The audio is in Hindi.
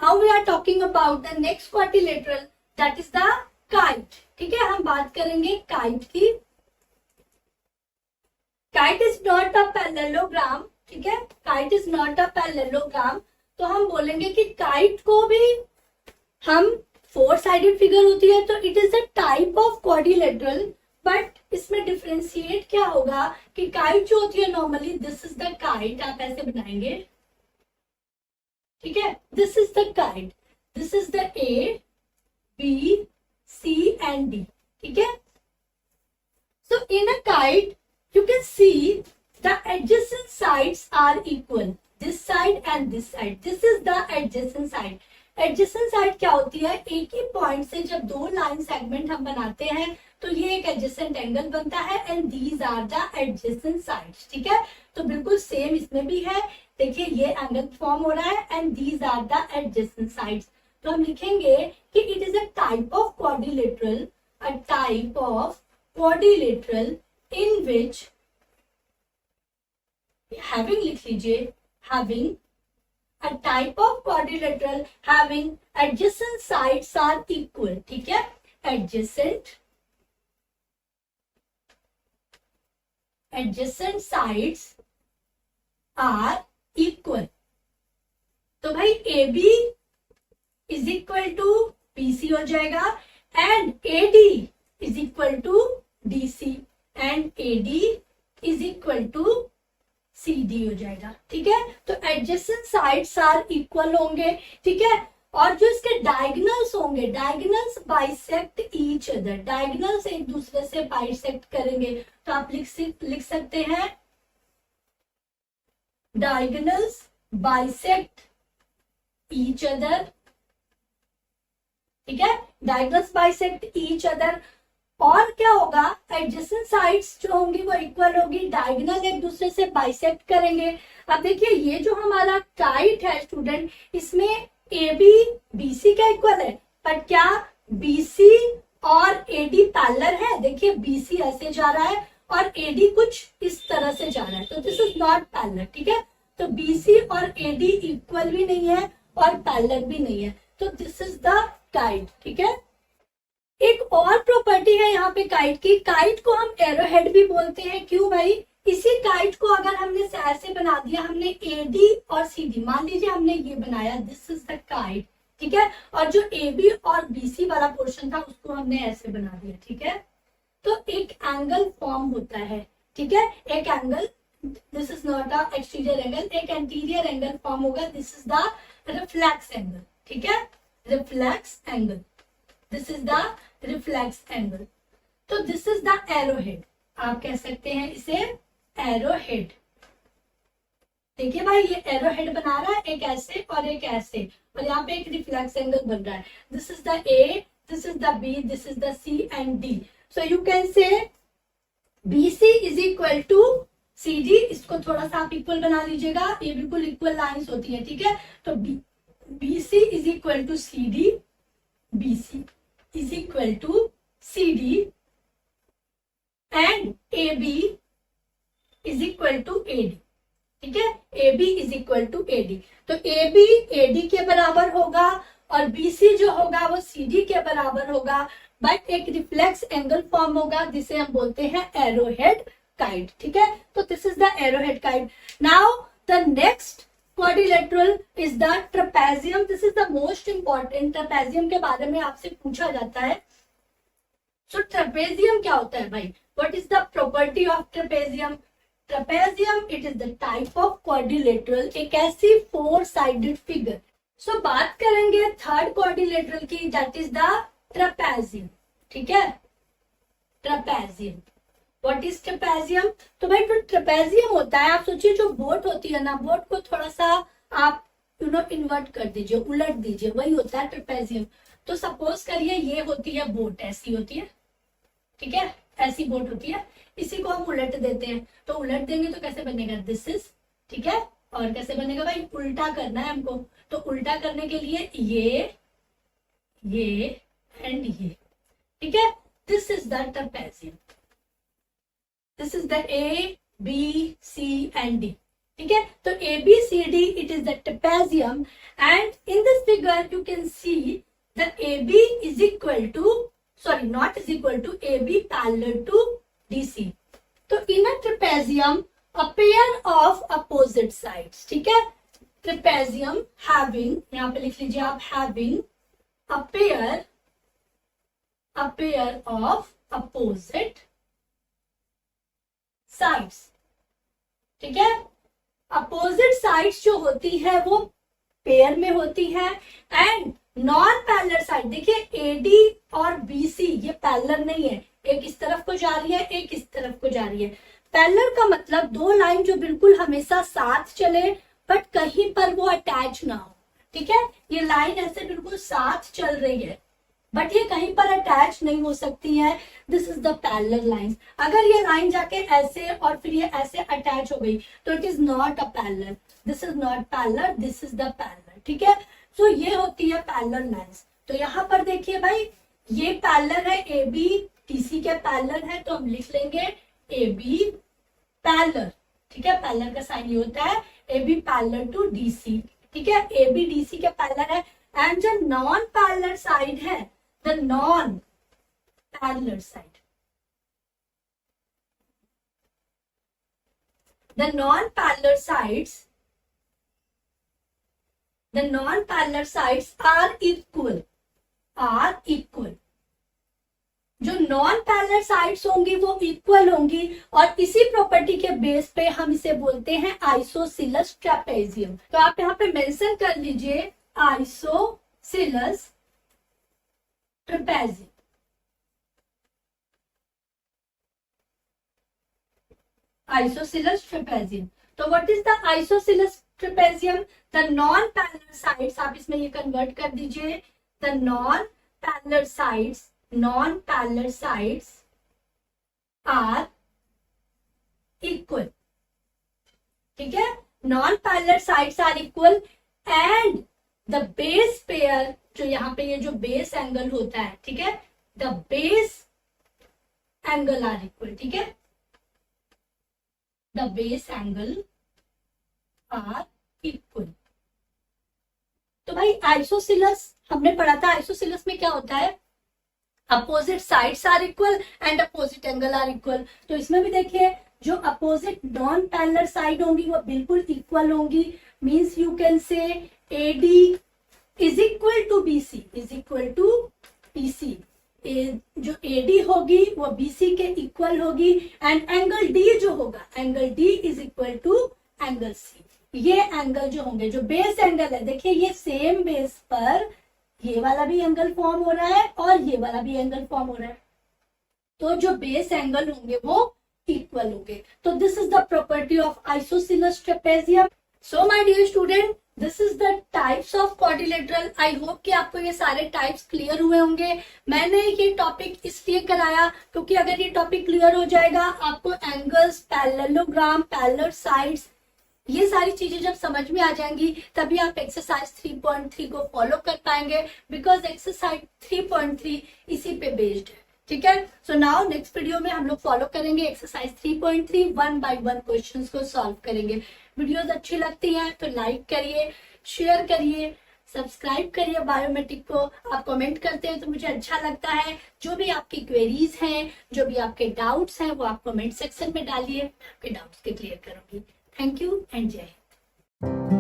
Now we are talking about the next quadrilateral, that is the kite. ठीक है, हम बात करेंगे काइट की। Kite is not a parallelogram. ठीक है, kite is not a parallelogram. तो हम बोलेंगे कि काइट को भी हम 4 साइडेड फिगर होती है, तो it is a type of quadrilateral. But इसमें डिफरेंशिएट क्या होगा कि काइट जो होती है normally, this is the kite, आप ऐसे बनाएंगे। ठीक है, this is the kite, this is the A B C and D. ठीक है, so in a kite you can see the adjacent sides are equal, this side and this side, this is the adjacent side. adjacent side क्या होती है, एक ही पॉइंट से जब 2 लाइन सेगमेंट हम बनाते हैं तो ये एक adjacent एंगल बनता है, and these are the adjacent sides. ठीक है, तो बिल्कुल सेम इसमें भी है। देखिए ये एंगल फॉर्म हो रहा है, and these are the adjacent sides. तो हम लिखेंगे कि it is a type of quadrilateral, a type of quadrilateral in which having लिख लीजिए, having a type of quadrilateral having adjacent sides are equal. ठीक है, adjacent sides are equal. तो भाई AB is equal to BC हो जाएगा, and AD is equal to DC, and AD is equal to CD हो जाएगा। ठीक है, तो एडजेसेंट साइड्स आर इक्वल होंगे। ठीक है, और जो इसके डायगोनल्स होंगे, diagonals bisect each other, diagonals एक दूसरे से बाइसेक्ट करेंगे। तो आप लिख सकते हैं डायगोनल्स बाइसेक्ट ईच अदर। ठीक है, डायगोनल्स बाइसेक्ट ईच अदर। और क्या होगा, एडजेसेंट साइड्स जो होंगी वो इक्वल होगी, डायगोनल एक दूसरे से बाइसेक्ट करेंगे। अब देखिए ये जो हमारा काइट है स्टूडेंट, इसमें ए बी बी सी का इक्वल है, पर क्या बी सी और ए डी पैरेलल है? देखिए बी सी ऐसे जा रहा है और ए डी कुछ इस तरह से जा रहा है, तो दिस इज नॉट पैरेलल। ठीक है, तो बी सी और ए डी इक्वल भी नहीं है और पैरेलल भी नहीं है, तो दिस इज द काइट। ठीक है, एक और प्रॉपर्टी है यहाँ पे काइट की, काइट को हम एरोहेड भी बोलते हैं। क्यों भाई? इसी काइट को अगर हमने ऐसे बना दिया, हमने एडी और सीडी, मान लीजिए हमने ये बनाया, दिस इज द काइट। ठीक है, और जो ए बी और बीसी वाला पोर्शन था उसको हमने ऐसे बना दिया। ठीक है, तो एक एंगल फॉर्म होता है। ठीक है, एक angle, this is not a exterior angle, एक एंटीरियर एंगल फॉर्म होगा, this is the reflex angle. ठीक है, reflex angle, this is the reflex angle. तो दिस इज द एरोहेड, आप कह सकते हैं इसे एरोहेड। देखिए भाई ये एरोहेड बना रहा है, एक ऐसे और एक ऐसे, और यहाँ पे एक रिफ्लेक्स एंगल बन रहा है। This is the A, this is the B, this is the C and D. So you can say B C is equal to C D. इसको थोड़ा सा आप इक्वल बना लीजिएगा, ये बिल्कुल इक्वल लाइंस होती है। ठीक है, तो B C is equal to C D, B C is equal to CD and AB is equal to AD. ठीक है, AB is equal to AD। तो AB AD के बराबर होगा और BC जो होगा वो CD के बराबर होगा, बट एक रिफ्लेक्स एंगल फॉर्म होगा जिसे हम बोलते हैं एरोहेड काइट। ठीक है, तो this is the arrowhead kite. Now the next quadrilateral is the trapezium. This is the most important. Trapezium के बारे में आपसे पूछा जाता है। सो ट्रेपेजियम क्या होता है भाई? What is the property of trapezium? Trapezium it is the type of quadrilateral, एक ऐसी 4 साइडेड फिगर। सो बात करेंगे थर्ड क्वाड्रिलेटरल की, दैट इज द ट्रेपेजियम। ठीक है, ट्रेपेजियम। What is trapezium? तो भाई जो ट्रेपेजियम होता है, आप सोचिए जो बोट होती है ना, बोट को थोड़ा सा आप इन्वर्ट कर दीजिए, उलट दीजिए, वही होता है ट्रेपेजियम। तो सपोज करिए ये होती है बोट, ऐसी होती है। ठीक है, ऐसी बोट होती है, इसी को हम उलट देते हैं। तो उलट देंगे तो कैसे बनेगा? This is. ठीक है, और कैसे बनेगा भाई? उल्टा करना है हमको, तो उल्टा करने के लिए ये एंड ये। ठीक है, this is the trapezium. This is the A, B, C and D। ठीक है, तो ABCD it is the trapezium, and in this figure you can see the AB is equal to, sorry, not is equal to, AB parallel to DC. तो in a trapezium a pair of opposite sides, ठीक है, trapezium having, यहाँ पे लिख लीजिए आप, having a pair of opposite sides, ठीक है। अपोजिट साइड्स जो होती है वो पेयर में होती है, एंड नॉन पैरेलल साइड, देखिए एडी और बीसी ये पैरेलल नहीं है, एक इस तरफ को जा रही है, एक इस तरफ को जा रही है। पैरेलल का मतलब दो लाइन जो बिल्कुल हमेशा साथ चले बट कहीं पर वो अटैच ना हो, ठीक है। ये लाइन ऐसे बिल्कुल साथ चल रही है बट ये कहीं पर अटैच नहीं हो सकती है, this is the parallel line. अगर ये लाइन जाके ऐसे और फिर ये ऐसे अटैच हो गई तो it is not a parallel, this is not parallel, this is the parallel, ठीक है। सो ये होती है पैरेलल लाइंस। तो यहाँ पर देखिए भाई, ये पैरेलल है, ए बी टीसी के पैरेलल है, तो हम लिख लेंगे ए बी पैरेलल, ठीक है। पैरेलल का साइन ये होता है A B parallel to DC, ठीक है, ए बी डीसी के पैरेलल है। एंड जो नॉन पैरेलल साइड है, the non-parallel side. The non-parallel sides are equal. जो नॉन पैरेलल साइड्स होंगी वो इक्वल होंगी, और इसी प्रॉपर्टी के बेस पे हम इसे बोलते हैं आइसोसिलस ट्रेपेजियम। तो आप यहाँ पे मेंशन कर लीजिए आइसोसिलस ट्रेपेजियम। Isosceles trapezium. तो what is the isosceles trapezium? The non parallel sides, आप इसमें ये कन्वर्ट कर दीजिए, the non parallel sides are equal, ठीक है। Non parallel sides are equal and the base pair, जो यहाँ पे ये जो बेस एंगल होता है, ठीक है, the base angle are equal, ठीक है, the base angle are equal. तो भाई आइसोसिलस हमने पढ़ा था, आइसोसिलस में क्या होता है, opposite sides are equal and opposite angle are equal. तो इसमें भी देखिए जो अपोजिट नॉन पैरेलल साइड होंगी वो बिल्कुल इक्वल होंगी, means you can say AD is equal to BC, is equal to BC. जो एडी होगी वो बीसी के इक्वल होगी, एंड एंगल डी जो होगा, angle D is equal to angle C. ये एंगल जो होंगे, जो बेस एंगल है, देखिए ये सेम बेस पर ये वाला भी एंगल फॉर्म हो रहा है और ये वाला भी एंगल फॉर्म हो रहा है, तो जो बेस एंगल होंगे वो इक्वल होंगे। तो this is the property of isosceles trapezium. So my dear student, this is the types of quadrilateral. I hope कि आपको ये सारे टाइप्स क्लियर हुए होंगे। मैंने ये टॉपिक इसलिए कराया क्योंकि अगर ये टॉपिक क्लियर हो जाएगा, आपको एंगल्स, पैरेललोग्राम, पैरेलल साइड्स, ये सारी चीजें जब समझ में आ जाएंगी तभी आप एक्सरसाइज 3.3 को फॉलो कर पाएंगे, बिकॉज एक्सरसाइज 3.3 इसी पे बेस्ड है, ठीक है। सो नाउ नेक्स्ट वीडियो में हम लोग फॉलो करेंगे एक्सरसाइज 3.3, 1 by 1 क्वेश्चंस को सॉल्व करेंगे। वीडियोस अच्छी लगती हैं तो लाइक करिए, शेयर करिए, सब्सक्राइब करिए बायोमेट्रिक को। आप कमेंट करते हैं तो मुझे अच्छा लगता है। जो भी आपकी क्वेरीज हैं, जो भी आपके डाउट्स हैं, वो आप कमेंट सेक्शन में डालिए, आपके डाउट्स के क्लियर करूंगी। थैंक यू एंड जय हिंद।